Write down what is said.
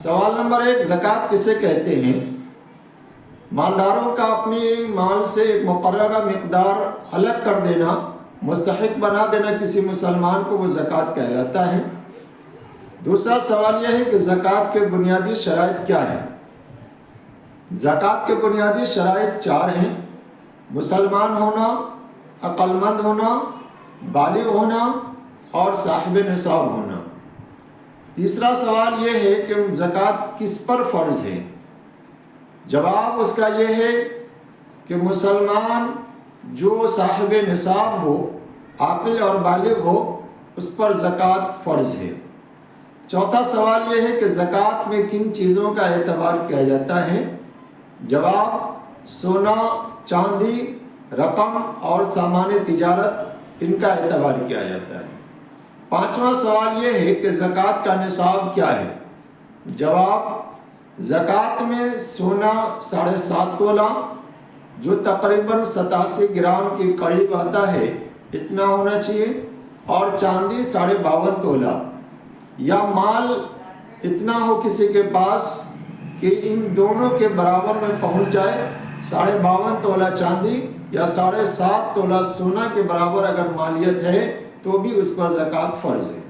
सवाल नंबर 1, ज़कात किसे कहते हैं? मालदारों का अपनी माल से एक मुकर्ररा मिक़दार अलग कर देना, मुस्तहिक बना देना किसी मुसलमान को, वो ज़कात कहलाता है। दूसरा सवाल यह है कि ज़कात के बुनियादी शराइत क्या है? ज़कात के बुनियादी शराइत 4 हैं: मुसलमान होना, अक्लमंद होना, बालिग होना और साहिब निसाब होना। तीसरा सवाल यह है कि ज़कात किस पर फ़र्ज़ है? जवाब उसका यह है कि मुसलमान जो साहिब निसाब हो, आक़िल और बालिग हो, उस पर ज़कात फ़र्ज़ है। चौथा सवाल यह है कि ज़कात में किन चीज़ों का एतबार किया जाता है? जवाब सोना, चांदी, रकम और सामान तिजारत, इनका एतबार किया जाता है। पाँचवा सवाल यह है कि ज़कात का निसाब क्या है? जवाब ज़कात में सोना 7.5 तोला, जो तकरीबन 87 ग्राम के करीब आता है, इतना होना चाहिए, और चांदी 52.5 तोला, या माल इतना हो किसी के पास कि इन दोनों के बराबर में पहुंच जाए। 52.5 तोला चांदी या 7.5 तोला सोना के बराबर अगर मालियत है तो भी उस पर ज़कात फ़र्ज़ है।